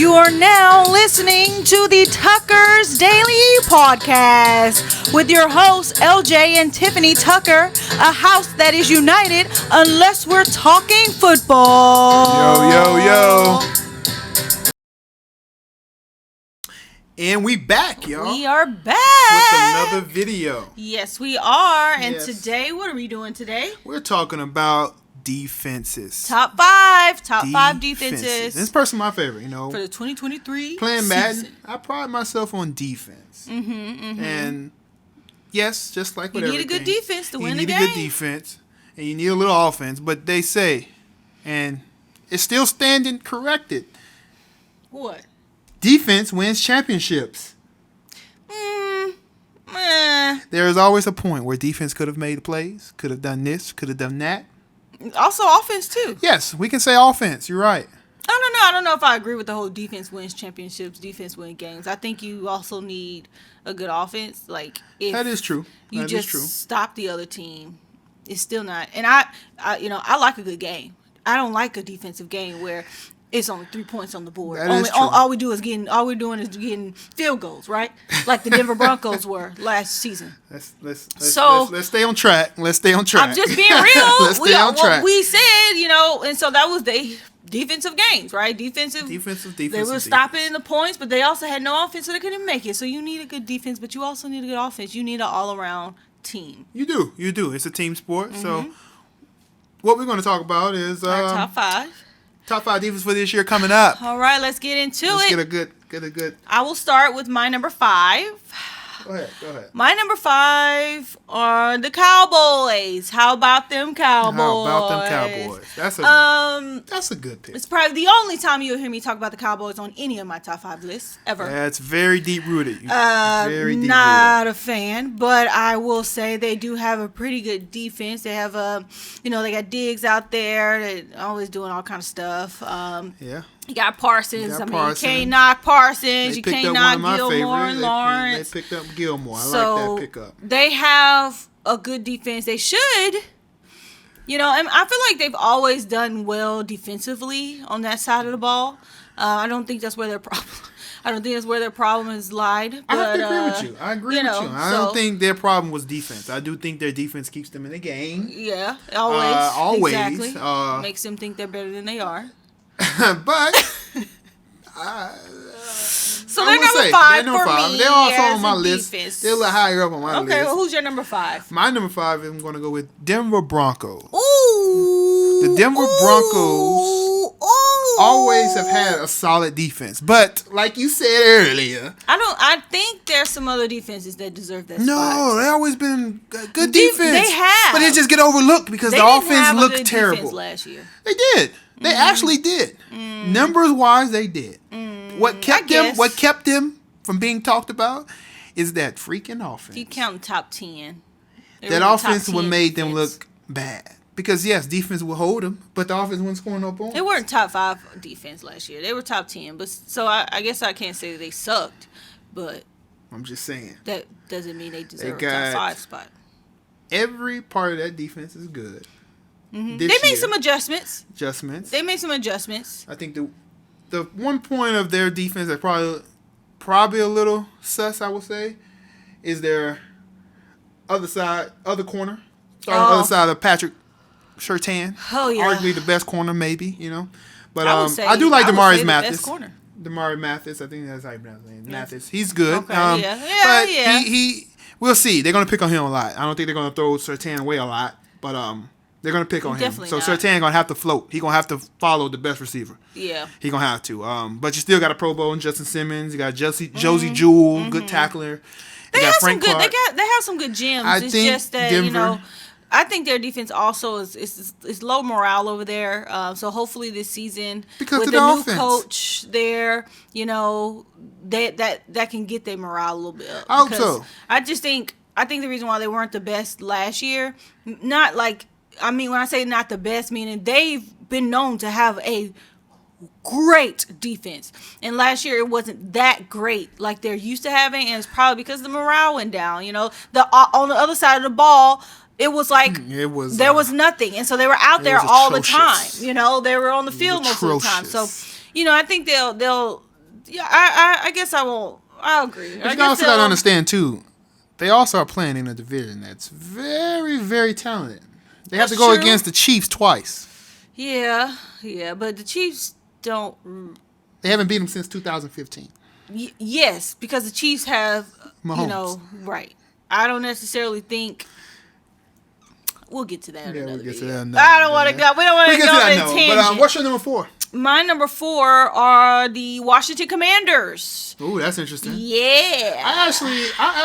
You are now listening to the TuckersDaily Podcast with your hosts, LJ and Tiffany Tucker, a house that is united unless we're talking football. Yo. And we back, y'all. We are back. With another video. Yes, we are. And Yes. Today, what are we doing today? We're talking about defenses. Top five defenses. This person my favorite, For the 2023 playing season. Madden, I pride myself on defense. And yes, just like with everything. You need a good defense to win the game. You need a good defense, and you need a little offense. But they say, and it's still standing corrected, What? defense wins championships. There is always a point where defense could have made plays, could have done this, could have done that. Also offense, too. Yes, we can say offense. You're right. I don't know if I agree with the whole defense wins championships, defense wins games. I think you also need a good offense. Like, if That is true. you That just is true. stop the other team, it's still not. And I like a good game. I don't like a defensive game where it's only 3 points on the board. That is true. All we're doing is getting field goals, right? Like the Denver Broncos were last season. Let's stay on track. I'm just being real. Let's stay on track. We said, and so that was the defensive games, right? Defensive. They were stopping the points, but they also had no offense, so they couldn't make it. So you need a good defense, but you also need a good offense. You need an all-around team. You do. It's a team sport. So what we're going to talk about is Our top five. Top five defense for this year coming up. All right, let's get into it. Let's get a good. I will start with my number 5. Go ahead. My number 5 are the Cowboys. How about them Cowboys? That's a good pick. It's probably the only time you'll hear me talk about the Cowboys on any of my top 5 lists ever. That's very deep rooted. Not a fan, but I will say they do have a pretty good defense. They have they got Diggs out there. They're always doing all kind of stuff. Yeah. You got Parsons. Parsons. You can't knock Parsons. You They picked can't up one knock of my Gilmore favorites. and Lawrence. They picked up Gilmore. I So like that pickup. they have a good defense. They should. And I feel like they've always done well defensively on that side of the ball. I don't think that's where their problem. I don't think that's where their problem has lied. But, I have to agree with you. I agree with you. I don't think their problem was defense. I do think their defense keeps them in the game. Yeah, always. Exactly. Makes them think they're better than they are. But so they're number 5 for me. They're also on my defense. list. They're a little higher up on my list. Okay, well, who's your number 5? My number 5, I'm going to go with Denver Broncos. Ooh. The Denver Broncos always have had a solid defense. But like you said earlier, I think there's some other defenses that deserve that spot. No, they always been good defense. They have. But they just get overlooked because the offense looked terrible. Last year. They did. They actually did. Numbers wise, they did. What kept them from being talked about is that freaking offense. If you count top 10. That offense would made them look bad. Because, yes, defense would hold them, but the offense wasn't scoring no points. They weren't top 5 defense last year. They were top 10. But so I guess I can't say they sucked, but I'm just saying. That doesn't mean they deserve a top 5 spot. Every part of that defense is good. They made some adjustments. They made some adjustments. I think the one point of their defense that probably a little sus, I would say, is their other corner. Starting on the other side of Patrick Surtain. Oh, yeah. Arguably the best corner, maybe, But I do like Demarius Mathis. Mathis. Demarius Mathis, I think that's how you pronounce his name. Mathis. He's good. Okay, but he we'll see. They're going to pick on him a lot. I don't think they're going to throw Surtain away a lot, but they're going to pick on him. So Surtain going to have to float. He's going to have to follow the best receiver. Yeah. He's going to have to. But you still got a Pro Bowl in Justin Simmons. You got Josie Jewell, good tackler. They have some good. They have some good gems. It's just that Denver, I think their defense also is low morale over there. So hopefully this season because with the new offense. Coach there, that can get their morale a little bit up. I hope so. I think the reason why they weren't the best last year, when I say not the best, meaning they've been known to have a great defense, and last year it wasn't that great like they're used to having, and it's probably because the morale went down. On the other side of the ball, it was like there was nothing, and so they were out there all the time. They were on the field most of the time. So I think Yeah, I guess I won't. I'll agree. But you also got to understand, too, they also are playing in a division that's very, very talented. They have to go against the Chiefs twice. Yeah, but the Chiefs don't... They haven't beat them since 2015. Yes, because the Chiefs have, Mahomes. right. I don't necessarily think... We'll get to that. Yeah, we'll get to that. I don't want to go. We don't want to go on a tangent. But what's your number 4? My number 4 are the Washington Commanders. Ooh, that's interesting. Yeah. I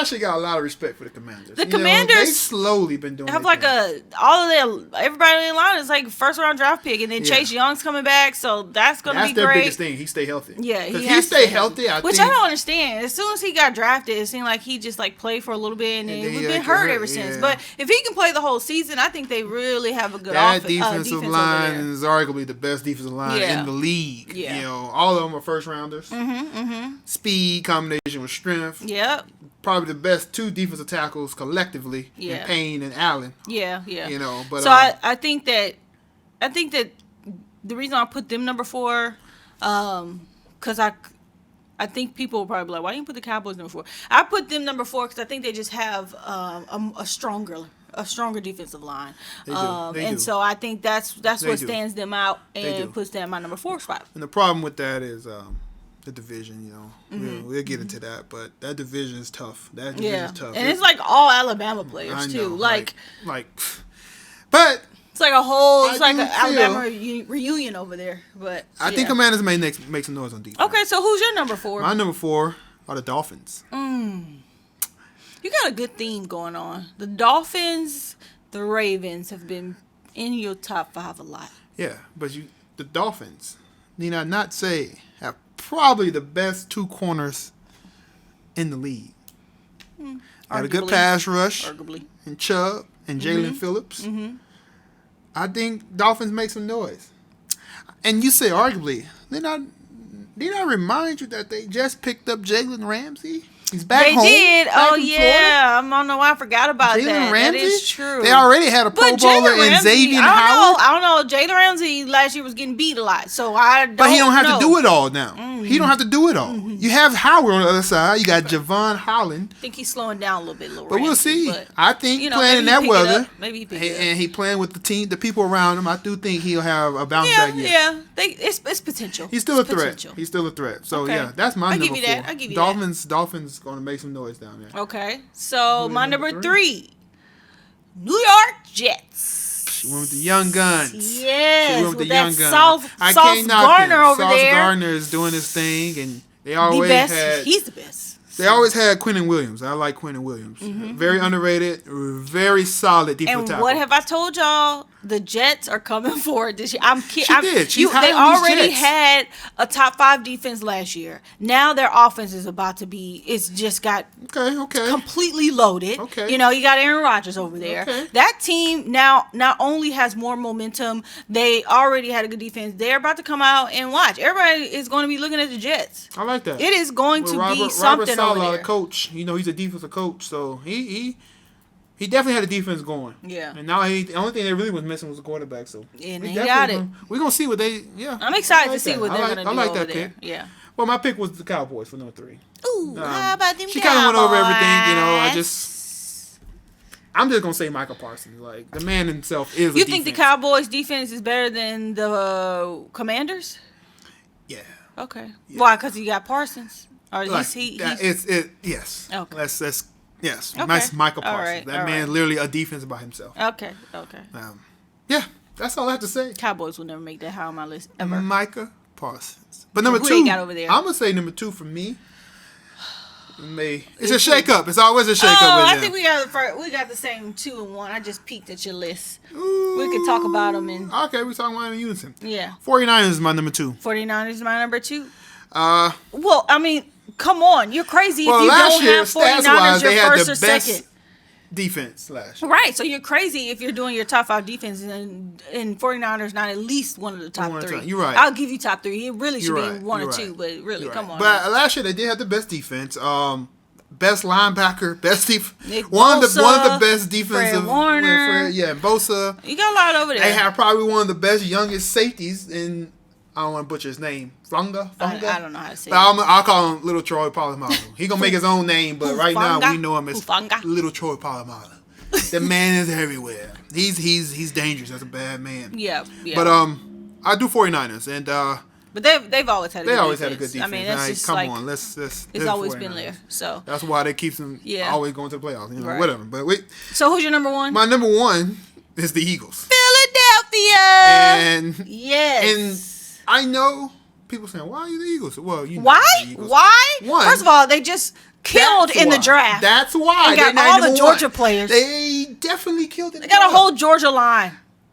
actually got a lot of respect for the Commanders. The Commanders, they've slowly been doing. Have like everybody in line is like first round draft pick, and then Chase Young's coming back, so that's gonna be great. That's their biggest thing. He stay healthy. Yeah, he stay healthy. Which I don't understand. As soon as he got drafted, it seemed like he just like played for a little bit, and then we've been hurt ever since. But if he can play the whole season, I think they really have a good defensive line is arguably the best defensive line in the league. Yeah. All of them are first rounders. Speed combination with strength. Yep. Probably the best 2 defensive tackles collectively in Payne and Allen. Yeah. But so I think that the reason I put them number 4, because I think people will probably be like, why didn't you put the Cowboys number 4? I put them number 4 because I think they just have a stronger defensive line. They do. So I think that's what stands them out and puts them at my number 4 spot. And the problem with that is the division, we'll get into that, but that division is tough. That division is tough. And it's like all Alabama players too. But it's like an Alabama reunion over there. But I think Commanders may make some noise on defense. Okay, so who's your number 4? My number 4 are the Dolphins. You got a good theme going on. The Dolphins, the Ravens have been in your top 5 a lot. Yeah, but the Dolphins, need I not say, have probably the best 2 corners in the league. Got a good pass rush. Arguably. And Chubb and Jalen Phillips. I think Dolphins make some noise. And you say arguably. Did I remind you that they just picked up Jalen Ramsey? He's back home. They did. Oh, yeah. I don't know why I forgot about that. Ramsey? That is true. They already had a Pro Bowler in Xavier Howard. I don't know. Jalen Ramsey last year was getting beat a lot, so I don't know. But he don't have to do it all now. He don't have to do it all. You have Howard on the other side. You got Javon Holland. I think he's slowing down a little bit. But we'll see. I think playing in that weather, and he playing with the team, the people around him, I do think he'll have a bounce back year. Yeah, it's potential. He's still a threat. He's still a threat. So, that's my number 4. I give you that. Dolphins going to make some noise down there. Okay. So, my number 3, New York Jets. She went with the young guns. Yes, she went with the young guns. Sauce Gardner over there. Sauce Gardner is doing his thing, and they always he's the best. They always had Quinnen Williams. I like Quinnen Williams. Very underrated, very solid defensive tackle. And what have I told y'all? The Jets are coming forward this year. I'm kidding. She did. They already had a top 5 defense last year. Now their offense is about to be. It's just got completely loaded. Okay. You got Aaron Rodgers over there. Okay. That team now not only has more momentum, they already had a good defense. They're about to come out and watch. Everybody is going to be looking at the Jets. I like that. It is going to be something over there. The coach, he's a defensive coach, so he definitely had the defense going. Yeah. And now the only thing they really was missing was the quarterback. So and they got it. We're gonna see what they. Yeah. I'm excited to see what they're gonna do. I like that pick. Yeah. Well, my pick was the Cowboys for number 3. Ooh, how about them? She kind of went over everything. I'm just gonna say Michael Parsons. Like the man himself is. You think the Cowboys' defense is better than the Commanders? Yeah. Okay. Yeah. Why? Because you got Parsons. Or yes. Okay. Let's yes. Okay. Nice Michael Parsons. Right. That man literally a defense by himself. Okay. Yeah, that's all I have to say. Cowboys will never make that high on my list ever. Micah Parsons. But number 2, got over there? I'm gonna say number 2 for me. It's a shake-up. It's always a shake-up. I think we got the same 2 and 1. I just peeked at your list. Ooh. We could talk about them okay, we're talking about them in unison. Yeah. 49ers is my number 2. 49ers is my number 2. Well, I mean, come on, you're crazy if you don't have 49ers your first or second. Defense last year. Right, so you're crazy if you're doing your top 5 defense and 49ers not at least one of the top 3. You're right. I'll give you top 3. It really should be 1 or 2, but really, come on. But last year they did have the best defense. Best linebacker, best one of the best defensive. Fred Warner, Bosa. You got a lot over there. They have probably one of the best youngest safeties in I don't want to butcher his name. Funga? I don't know how to say it. I'll call him Little Troy Polamalu. He gonna make his own name, but right now we know him as Hufanga. Little Troy Polamalu. The man is everywhere. He's dangerous. That's a bad man. Yeah. But I do 49ers, and but they've always had a good defense. had a good defense. I mean, that's just come like, on, let's it's always been there. So that's why they keep them always going to the playoffs. Right. Whatever. But wait. So who's your number one? My number one is the Eagles. Philadelphia. And yes. And I know people saying, "Why are you the Eagles?" Well, you know why? the Eagles. Why? One, first of all, they just killed in the draft. That's why. And got all the Georgia players. They definitely killed it. They got a whole Georgia line.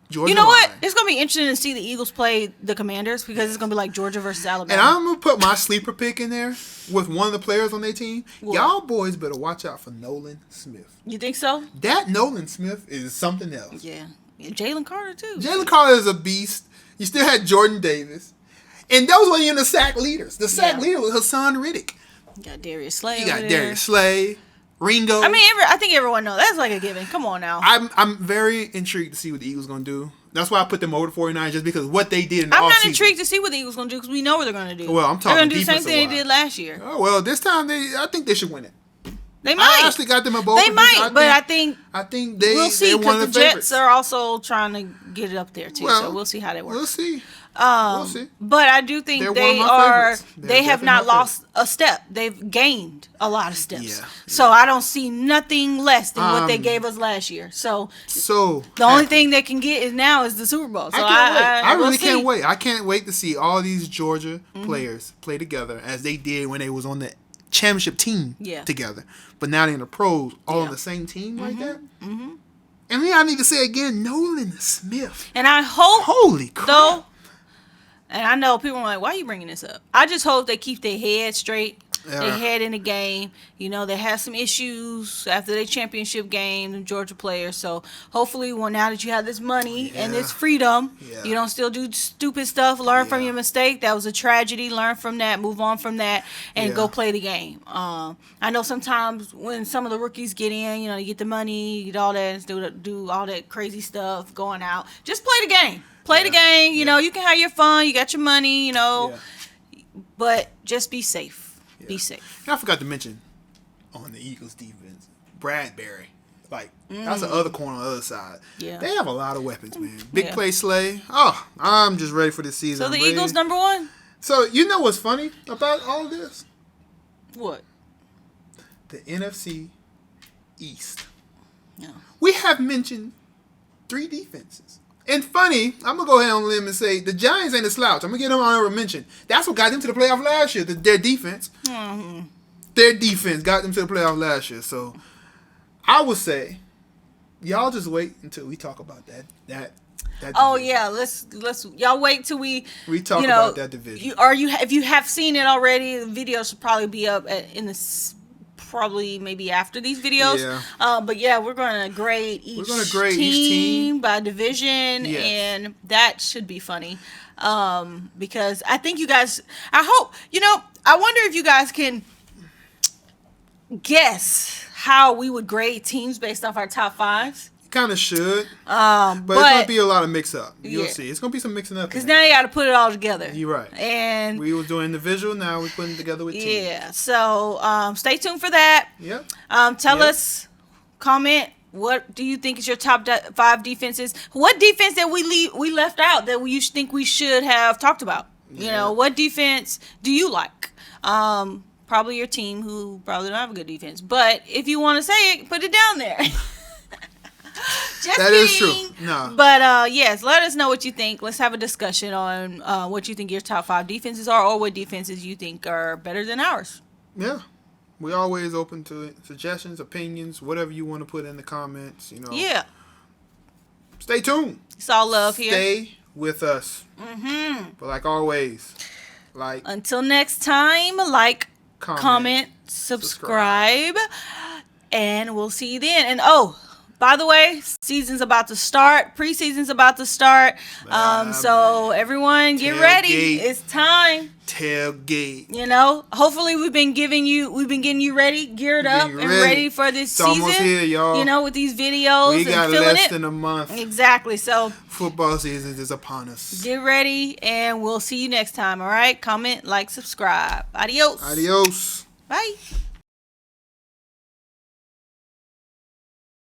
Georgia you know line. what? It's going to be interesting to see the Eagles play the Commanders because it's going to be like Georgia versus Alabama. And I'm going to put my sleeper pick in there with one of the players on their team. What? Y'all boys better watch out for Nolan Smith. You think so? That Nolan Smith is something else. Yeah. Jalen Carter, too. Jalen Carter is a beast. You still had Jordan Davis. And those weren't even the sack leaders. The sack leader was Hassan Riddick. You got Darius Slay. You got Darius Slay. Ringo. I mean, I think everyone knows. That's like a given. Come on now. I'm very intrigued to see what the Eagles going to do. That's why I put them over the 49ers, just because what they did in the offseason. I'm not intrigued to see what the Eagles going to do because we know what they're going to do. Well, I'm talking They're going to do the same thing wise. they did last year. Oh, well, this time I think they should win it. They might. I actually got them at both. They might, but I think we'll see because the Jets are also trying to get it up there too. Well, so we'll see how that works. We'll see. But I do think they have not lost a step. They've gained a lot of steps. Yeah. So I don't see nothing less than what they gave us last year. So the only thing they can get now is the Super Bowl. So I really can't wait. I can't wait to see all these Georgia players play together as they did when they was on the championship team together. But now they're in the pros all on the same team like that. Mm-hmm. And then I need to say again, Nolan Smith. And I hope, holy crap. Though, and I know people are like, why are you bringing this up? I just hope they keep their head straight, their head in the game. You know, they had some issues after their championship game, the Georgia players. So hopefully, now that you have this money and this freedom, you don't still do stupid stuff. Learn from your mistake. That was a tragedy. Learn from that. Move on from that and go play the game. I know sometimes when some of the rookies get in, you get the money, you get all that, and do all that crazy stuff, going out. Just play the game. Play the game. You know, you can have your fun. You got your money, but just be safe. Yeah. Be safe. And I forgot to mention on the Eagles defense, Bradbury. That's the other corner on the other side. Yeah. They have a lot of weapons, man. Big play Slay. Oh, I'm just ready for this season. So the Eagles number one? So you know what's funny about all of this? What? The NFC East. Yeah. We have mentioned 3 defenses. And funny, I'm going to go ahead on a limb and say the Giants ain't a slouch. I'm going to give them honorable mention. That's what got them to the playoff last year, their defense. Mm-hmm. Their defense got them to the playoff last year. So I would say, y'all just wait until we talk about that oh division. Yeah, let's y'all wait till we talk about that division. If you have seen it already, the video should probably be up probably maybe after these videos. Yeah. But yeah, we're going to grade each team by division, and that should be funny. Because I think you guys, I hope, I wonder if you guys can guess how we would grade teams based off our top 5s. Kind of should. But it's going to be a lot of mix up. You'll see. It's going to be some mixing up. Because now you got to put it all together. You're right. And we was doing individual. Now we're putting it together with team. Yeah. So stay tuned for that. Yep. Tell us, comment, what do you think is your top 5 defenses? What defense that we left out that you think we should have talked about? What defense do you like? Probably your team who probably don't have a good defense. But if you want to say it, put it down there. Just that kidding. Is true. No. But yes, let us know what you think. Let's have a discussion on what you think your top 5 defenses are, or what defenses you think are better than ours. Yeah. We're always open to suggestions, opinions, whatever you want to put in the comments, Yeah. Stay tuned. It's all love here. Stay with us. Mm-hmm. But like always, until next time, comment, subscribe, and we'll see you then. And By the way, season's about to start. Preseason's about to start. So everyone get ready. It's time. Tailgate. You know, hopefully we've been getting you ready, geared up, and ready for this season. It's almost here, y'all. You know, with these videos we got and feeling less it. than a month. Exactly. So football season is upon us. Get ready, and we'll see you next time. All right. Comment, like, subscribe. Adios. Adios. Bye.